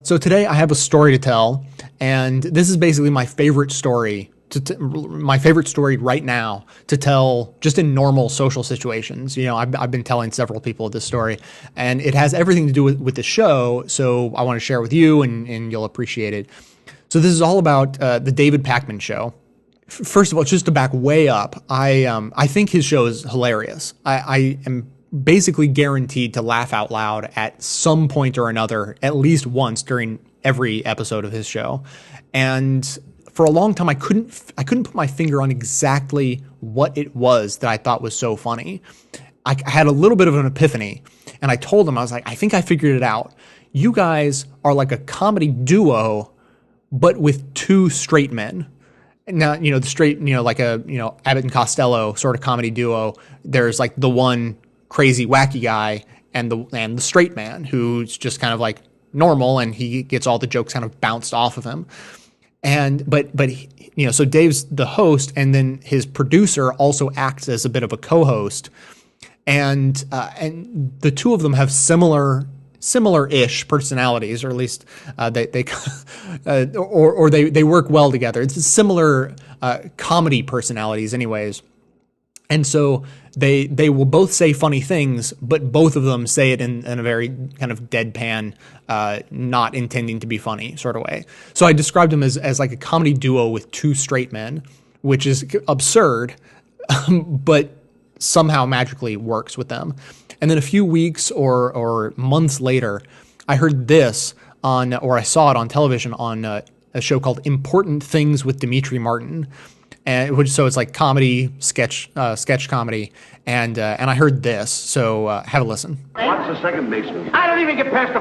So today I have a story to tell, and this is basically my favorite story my favorite story right now to tell just in normal social situations. You know, I've been telling several people this story, and it has everything to do with the show. So I want to share it with you, and you'll appreciate it. So this is all about the David Pakman show. First of all, just to back way up, I think his show is hilarious. I am basically guaranteed to laugh out loud at some point or another, at least once during every episode of his show. And for a long time, I couldn't put my finger on exactly what it was that I thought was so funny. I had a little bit of an epiphany, and I told him, I was like, I think I figured it out. You guys are like a comedy duo, but with two straight men. Now, you know, the straight, you know, like a, you know, Abbott and Costello sort of comedy duo. There's like the one crazy wacky guy and the straight man who's just kind of like normal, and he gets all the jokes kind of bounced off of him. And but you know, so Dave's the host, and then his producer also acts as a bit of a co-host, and the two of them have similar-ish personalities, or at least they work well together. It's similar comedy personalities, anyways. And so they will both say funny things, but both of them say it in a very kind of deadpan, not intending to be funny sort of way. So I described them as like a comedy duo with two straight men, which is absurd, but somehow magically works with them. And then a few weeks or months later, I heard this I saw it on television on a show called Important Things with Demetri Martin. So it's like comedy, sketch comedy, and I heard this, so have a listen. What's the second baseman? I don't even get past the...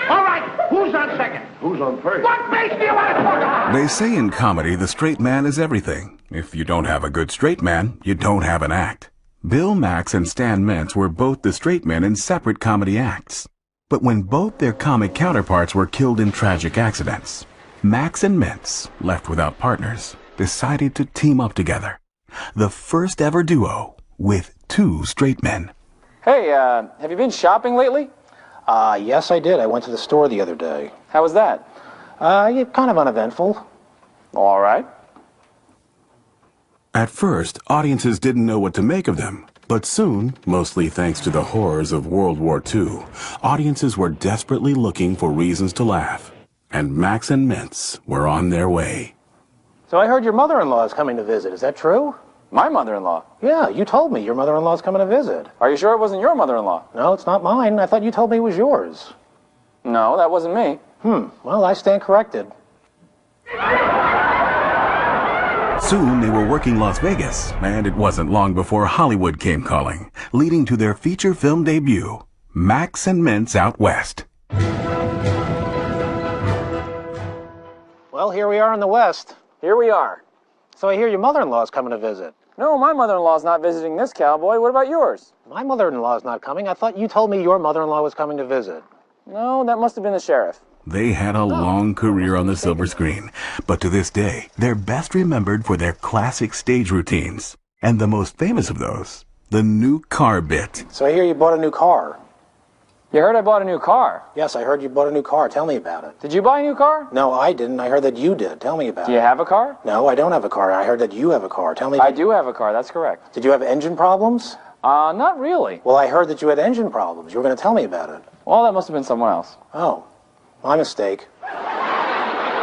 All right, who's on second? Who's on first? What base do you want to talk about? They say in comedy, the straight man is everything. If you don't have a good straight man, you don't have an act. Bill Max and Stan Mentz were both the straight men in separate comedy acts. But when both their comic counterparts were killed in tragic accidents, Max and Mentz, left without partners, decided to team up together. The first ever duo with two straight men. Hey, have you been shopping lately? Yes, I did. I went to the store the other day. How was that? Yeah, kind of uneventful. All right. At first, audiences didn't know what to make of them. But soon, mostly thanks to the horrors of World War II, audiences were desperately looking for reasons to laugh. And Max and Mentz were on their way. So I heard your mother-in-law is coming to visit. Is that true? My mother-in-law? Yeah, you told me your mother-in-law is coming to visit. Are you sure it wasn't your mother-in-law? No, it's not mine. I thought you told me it was yours. No, that wasn't me. Well, I stand corrected. Soon they were working Las Vegas, and it wasn't long before Hollywood came calling, leading to their feature film debut, Max and Mentz Out West. Well, here we are in the West. Here we are. So I hear your mother-in-law is coming to visit. No, my mother-in-law's not visiting this cowboy. What about yours? My mother-in-law is not coming. I thought you told me your mother-in-law was coming to visit. No, that must have been the sheriff. They had a long career on the silver screen, but to this day, they're best remembered for their classic stage routines. And the most famous of those, the new car bit. So I hear you bought a new car. You heard I bought a new car? Yes, I heard you bought a new car. Tell me about it. Did you buy a new car? No, I didn't. I heard that you did. Tell me about it. Do you have a car? No, I don't have a car. I heard that you have a car. Tell me. I do have a car, that's correct. Did you have engine problems? Not really. Well, I heard that you had engine problems. You were going to tell me about it. Well, that must have been someone else. Oh, my mistake.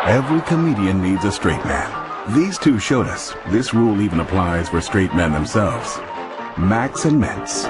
Every comedian needs a straight man. These two showed us this rule even applies for straight men themselves. Max and Mentz,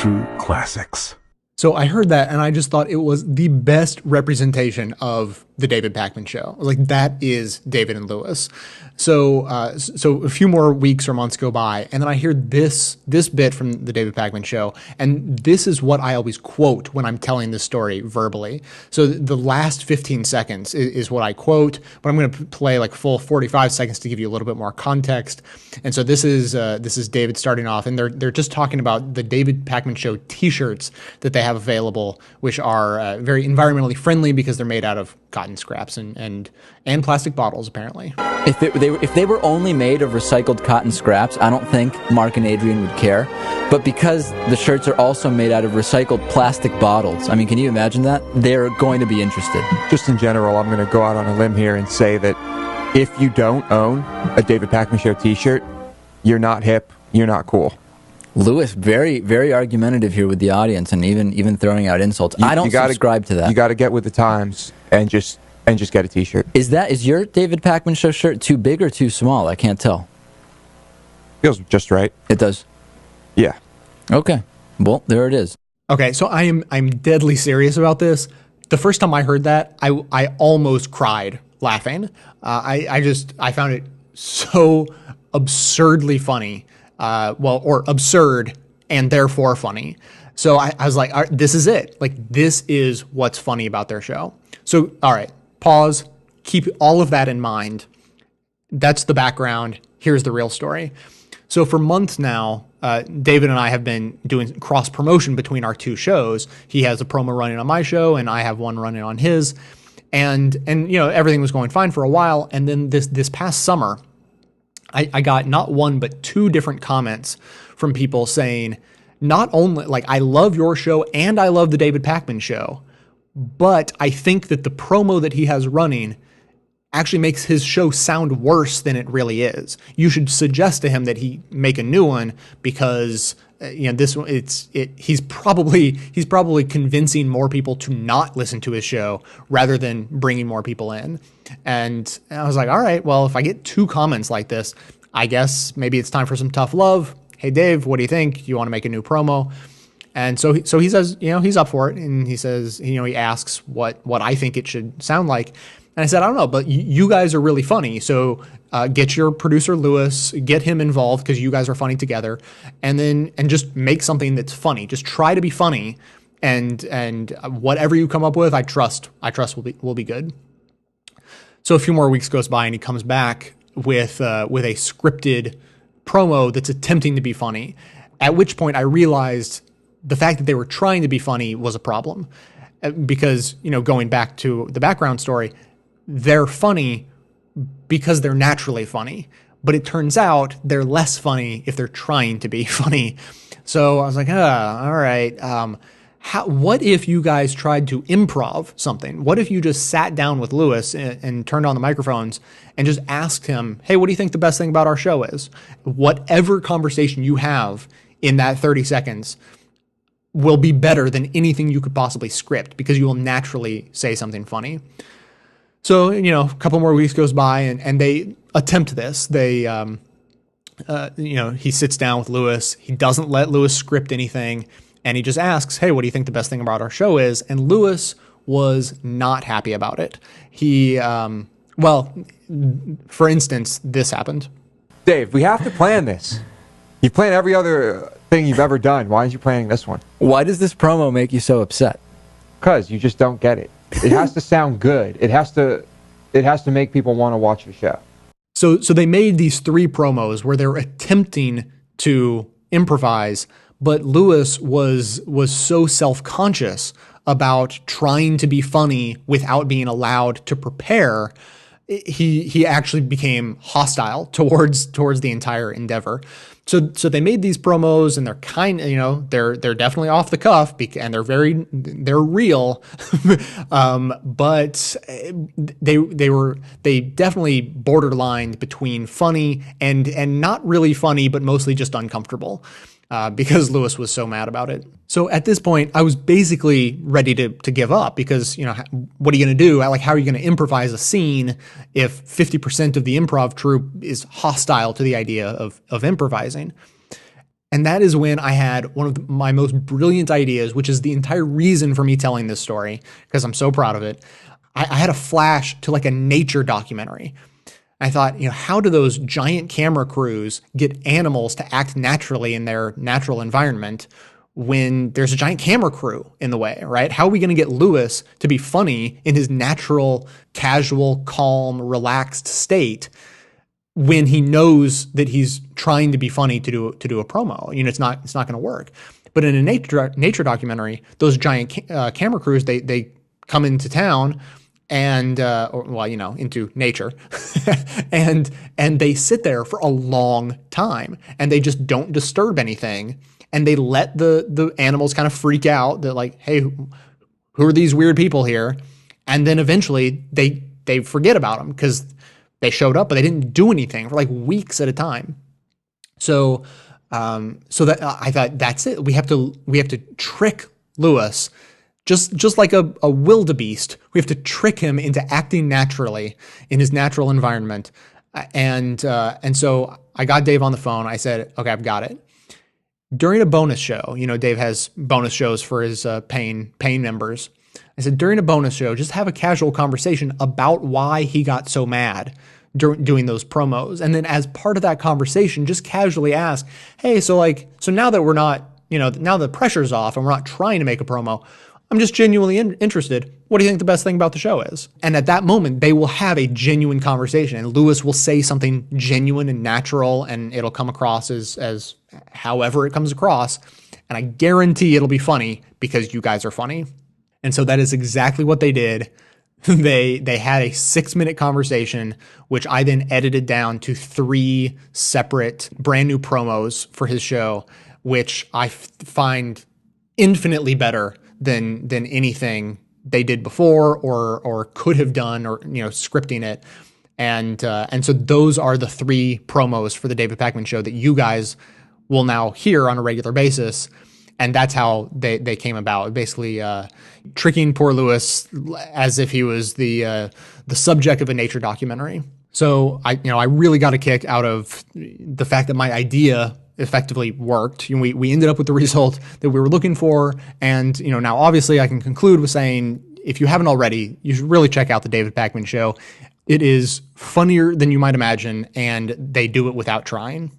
true classics. So I heard that, and I just thought it was the best representation of the David Pakman show. Like, that is David and Lewis. So a few more weeks or months go by, and then I hear this bit from the David Pakman show, and this is what I always quote when I'm telling this story verbally. So the last 15 seconds is what I quote, but I'm going to play like full 45 seconds to give you a little bit more context. And so this is David starting off, and they're just talking about the David Pakman show T-shirts that they have available, which are very environmentally friendly because they're made out of cotton cotton scraps and plastic bottles, apparently. If they were only made of recycled cotton scraps, I don't think Mark and Adrian would care. But because the shirts are also made out of recycled plastic bottles, I mean, can you imagine that? They're going to be interested. Just in general, I'm going to go out on a limb here and say that if you don't own a David Pakman Show t-shirt, you're not hip, you're not cool. Lewis, very, very argumentative here with the audience, and even throwing out insults. I don't subscribe to that. You got to get with the times and just get a t-shirt. Is your David Pakman Show shirt too big or too small? I can't tell. Feels just right. It does. Yeah. Okay. Well, there it is. Okay, so I'm deadly serious about this. The first time I heard that, I almost cried laughing. I found it so absurdly funny. Or absurd and therefore funny. So I was like, all right, this is it. Like, this is what's funny about their show. So, all right, pause, keep all of that in mind. That's the background. Here's the real story. So for months now, David and I have been doing cross promotion between our two shows. He has a promo running on my show and I have one running on his. And everything was going fine for a while. And then this past summer, I got not one, but two different comments from people saying, not only, like, I love your show and I love the David Pakman Show, but I think that the promo that he has running actually makes his show sound worse than it really is. You should suggest to him that he make a new one because this one, he's probably convincing more people to not listen to his show rather than bringing more people in. And I was like, all right, well, if I get two comments like this, I guess maybe it's time for some tough love. Hey, Dave, what do you think? You want to make a new promo? And so he says, he's up for it. And he says, he asks what I think it should sound like. And I said, I don't know, but you guys are really funny. So get your producer, Lewis, get him involved because you guys are funny together. And just make something that's funny. Just try to be funny. And whatever you come up with, I trust will be good. So a few more weeks goes by and he comes back with a scripted promo that's attempting to be funny. At which point I realized the fact that they were trying to be funny was a problem. Because, going back to the background story, they're funny because they're naturally funny. But it turns out they're less funny if they're trying to be funny. So I was like, all right. What if you guys tried to improv something? What if you just sat down with Lewis and turned on the microphones and just asked him, hey, what do you think the best thing about our show is? Whatever conversation you have in that 30 seconds will be better than anything you could possibly script because you will naturally say something funny. So, a couple more weeks goes by and they attempt this. They, he sits down with Lewis. He doesn't let Lewis script anything. And he just asks, hey, what do you think the best thing about our show is? And Lewis was not happy about it. He, for instance, this happened. Dave, we have to plan this. You plan every other thing you've ever done. Why aren't you planning this one? Why does this promo make you so upset? Because you just don't get it. It has to sound good. It has to make people want to watch the show. So they made these three promos where they're attempting to improvise, but Lewis was so self-conscious about trying to be funny without being allowed to prepare. He actually became hostile towards the entire endeavor. So they made these promos and they're they're definitely off the cuff and they're real, but they definitely borderlined between funny and not really funny, but mostly just uncomfortable. Because Lewis was so mad about it. So at this point, I was basically ready to give up because, what are you going to do? Like, how are you going to improvise a scene if 50% of the improv troupe is hostile to the idea of improvising? And that is when I had one of my most brilliant ideas, which is the entire reason for me telling this story, because I'm so proud of it. I had a flash to like a nature documentary. I thought, how do those giant camera crews get animals to act naturally in their natural environment when there's a giant camera crew in the way, right? How are we going to get Lewis to be funny in his natural, casual, calm, relaxed state when he knows that he's trying to be funny to do a promo? It's not going to work. But in a nature documentary, those giant camera crews, they come into town and into nature, and they sit there for a long time, and they just don't disturb anything, and they let the animals kind of freak out. They're like, hey, who are these weird people here? And then eventually they forget about them because they showed up, but they didn't do anything for like weeks at a time. So that I thought, that's it. We have to trick Lewis, just like a wildebeest. We have to trick him into acting naturally in his natural environment. And so I got Dave on the phone. I said, okay, I've got it. During a bonus show, Dave has bonus shows for his paying members. I said, during a bonus show, just have a casual conversation about why he got so mad doing those promos. And then as part of that conversation, just casually ask, hey, so now that we're not, now the pressure's off and we're not trying to make a promo, I'm just genuinely interested. What do you think the best thing about the show is? And at that moment, they will have a genuine conversation, and Lewis will say something genuine and natural, and it'll come across as however it comes across. And I guarantee it'll be funny because you guys are funny. And so that is exactly what they did. They had a 6-minute conversation, which I then edited down to 3 separate brand new promos for his show, which I find infinitely better than anything they did before or could have done, or scripting it. And so those are the 3 promos for the David Pakman Show that you guys will now hear on a regular basis. And that's how they came about. Basically, tricking poor Lewis as if he was the subject of a nature documentary. So I really got a kick out of the fact that my idea effectively worked. We ended up with the result that we were looking for. And now obviously I can conclude with saying, if you haven't already, you should really check out the David Pakman Show. It is funnier than you might imagine, and they do it without trying.